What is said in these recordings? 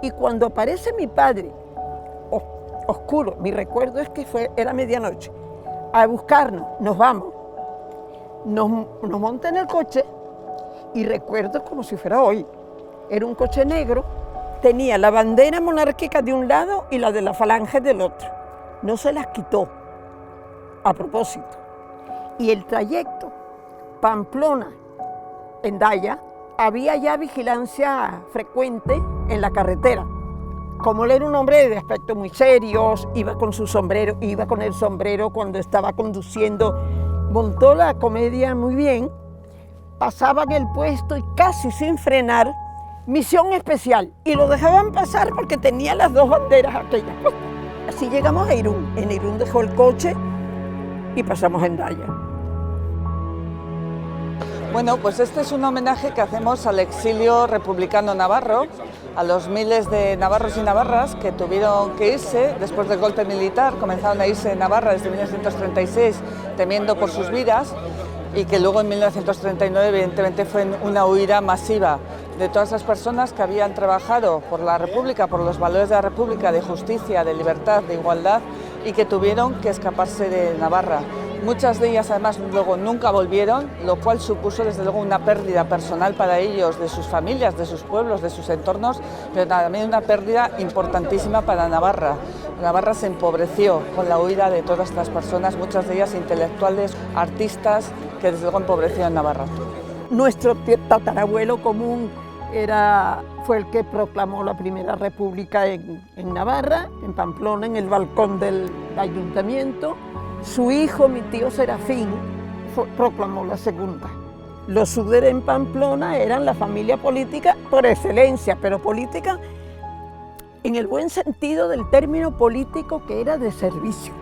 Y cuando aparece mi padre, oscuro, mi recuerdo es que era medianoche, a buscarnos, nos vamos, nos monta en el coche y recuerdo como si fuera hoy, era un coche negro, tenía la bandera monárquica de un lado y la de la Falange del otro, no se las quitó, a propósito. Y el trayecto Pamplona-Hendaya, había ya vigilancia frecuente en la carretera. Como él era un hombre de aspecto muy serio, iba con su sombrero, iba con el sombrero cuando estaba conduciendo, montó la comedia muy bien, pasaban el puesto y casi sin frenar, misión especial, y lo dejaban pasar porque tenía las dos banderas aquellas. Así llegamos a Irún. En Irún dejó el coche y pasamos a Hendaya. Bueno, pues este es un homenaje que hacemos al exilio republicano navarro, a los miles de navarros y navarras que tuvieron que irse después del golpe militar, comenzaron a irse de Navarra desde 1936 temiendo por sus vidas, y que luego en 1939 evidentemente fue una huida masiva de todas las personas que habían trabajado por la República, por los valores de la República, de justicia, de libertad, de igualdad, y que tuvieron que escaparse de Navarra. Muchas de ellas además luego nunca volvieron, lo cual supuso desde luego una pérdida personal para ellos, de sus familias, de sus pueblos, de sus entornos, pero también una pérdida importantísima para Navarra. Navarra se empobreció con la huida de todas estas personas, muchas de ellas intelectuales, artistas, que desde luego empobrecieron Navarra. Nuestro tatarabuelo común fue el que proclamó la primera república en Navarra, en Pamplona, en el balcón del ayuntamiento. Su hijo, mi tío Serafín, proclamó la segunda. Los Suder en Pamplona eran la familia política por excelencia, pero política en el buen sentido del término político, que era de servicio.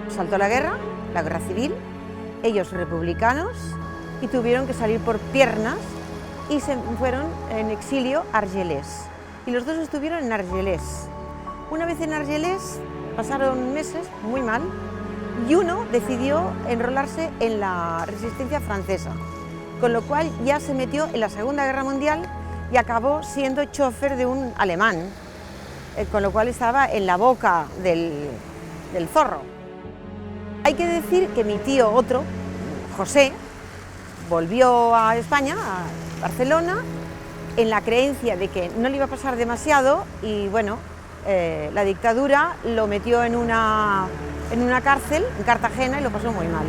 Saltó la guerra civil, ellos republicanos, y tuvieron que salir por piernas y se fueron en exilio a Argelès. Y los dos estuvieron en Argelès. Una vez en Argelès pasaron meses muy mal y uno decidió enrolarse en la resistencia francesa, con lo cual ya se metió en la Segunda Guerra Mundial y acabó siendo chofer de un alemán, con lo cual estaba en la boca del zorro. Hay que decir que mi tío otro, José, volvió a España, a Barcelona, en la creencia de que no le iba a pasar demasiado y bueno, la dictadura lo metió en una cárcel en Cartagena y lo pasó muy mal.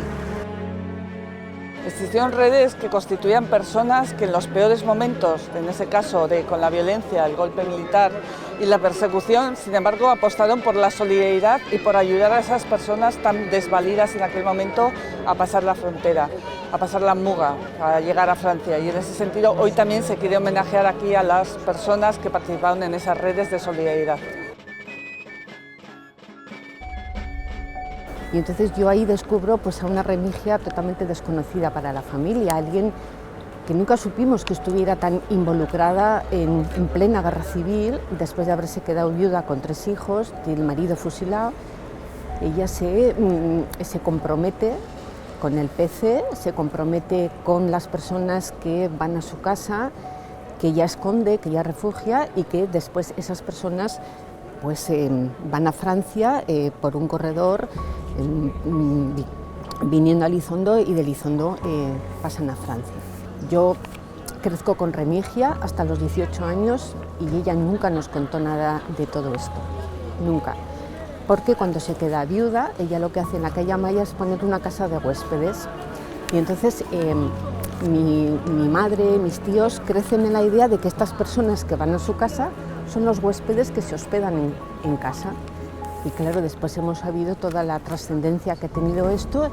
Existieron redes que constituían personas que en los peores momentos, en ese caso con la violencia, el golpe militar y la persecución, sin embargo, apostaron por la solidaridad y por ayudar a esas personas tan desvalidas en aquel momento a pasar la frontera, a pasar la muga, a llegar a Francia. Y en ese sentido, hoy también se quiere homenajear aquí a las personas que participaron en esas redes de solidaridad. Y entonces yo ahí descubro pues, a una Remigia totalmente desconocida para la familia, alguien que nunca supimos que estuviera tan involucrada en plena guerra civil, después de haberse quedado viuda con 3 hijos y el marido fusilado. Ella se compromete con el PC, se compromete con las personas que van a su casa, que ella esconde, que ella refugia, y que después esas personas pues, van a Francia por un corredor, viniendo a Elizondo, y de Elizondo pasan a Francia. Yo crezco con Remigia hasta los 18 años y ella nunca nos contó nada de todo esto, nunca. Porque cuando se queda viuda, ella lo que hace en aquella malla es poner una casa de huéspedes. Y entonces mi madre, mis tíos crecen en la idea de que estas personas que van a su casa son los huéspedes que se hospedan en casa. Y claro, después hemos sabido toda la trascendencia que ha tenido esto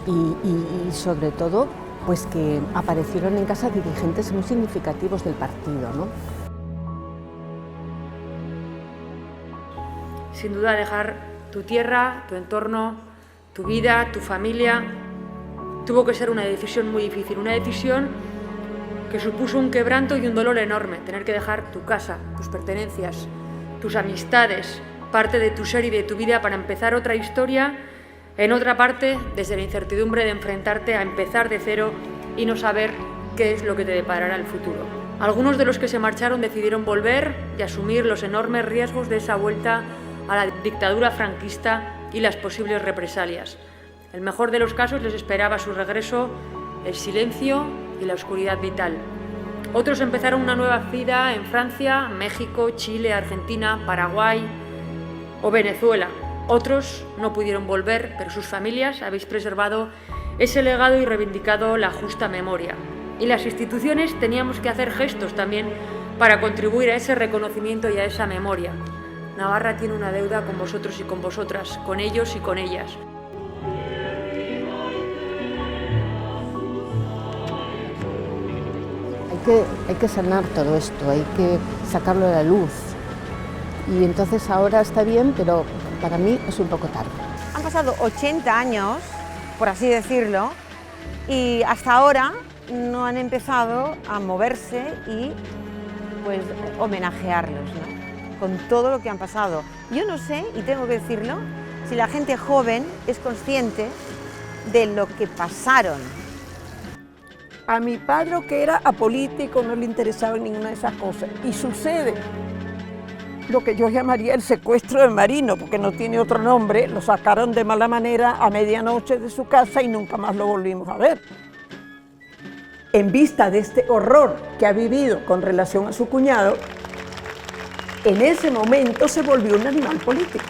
y sobre todo pues que aparecieron en casa dirigentes muy significativos del partido, ¿no? Sin duda dejar tu tierra, tu entorno, tu vida, tu familia, tuvo que ser una decisión muy difícil, una decisión que supuso un quebranto y un dolor enorme, tener que dejar tu casa, tus pertenencias, tus amistades, parte de tu ser y de tu vida para empezar otra historia en otra parte, desde la incertidumbre de enfrentarte a empezar de cero y no saber qué es lo que te deparará el futuro. Algunos de los que se marcharon decidieron volver y asumir los enormes riesgos de esa vuelta a la dictadura franquista y las posibles represalias. En el mejor de los casos les esperaba a su regreso el silencio y la oscuridad vital. Otros empezaron una nueva vida en Francia, México, Chile, Argentina, Paraguay o Venezuela. Otros no pudieron volver, pero sus familias habéis preservado ese legado y reivindicado la justa memoria. Y las instituciones teníamos que hacer gestos también para contribuir a ese reconocimiento y a esa memoria. Navarra tiene una deuda con vosotros y con vosotras, con ellos y con ellas. Hay que sanar todo esto, hay que sacarlo a la luz. Y entonces ahora está bien, pero para mí es un poco tarde. Han pasado 80 años, por así decirlo, y hasta ahora no han empezado a moverse y pues homenajearlos, ¿no? Con todo lo que han pasado. Yo no sé, y tengo que decirlo, si la gente joven es consciente de lo que pasaron. A mi padre, que era apolítico, no le interesaba ninguna de esas cosas. Y sucede lo que yo llamaría el secuestro del marino, porque no tiene otro nombre. Lo sacaron de mala manera a medianoche de su casa y nunca más lo volvimos a ver. En vista de este horror que ha vivido con relación a su cuñado, en ese momento se volvió un animal político.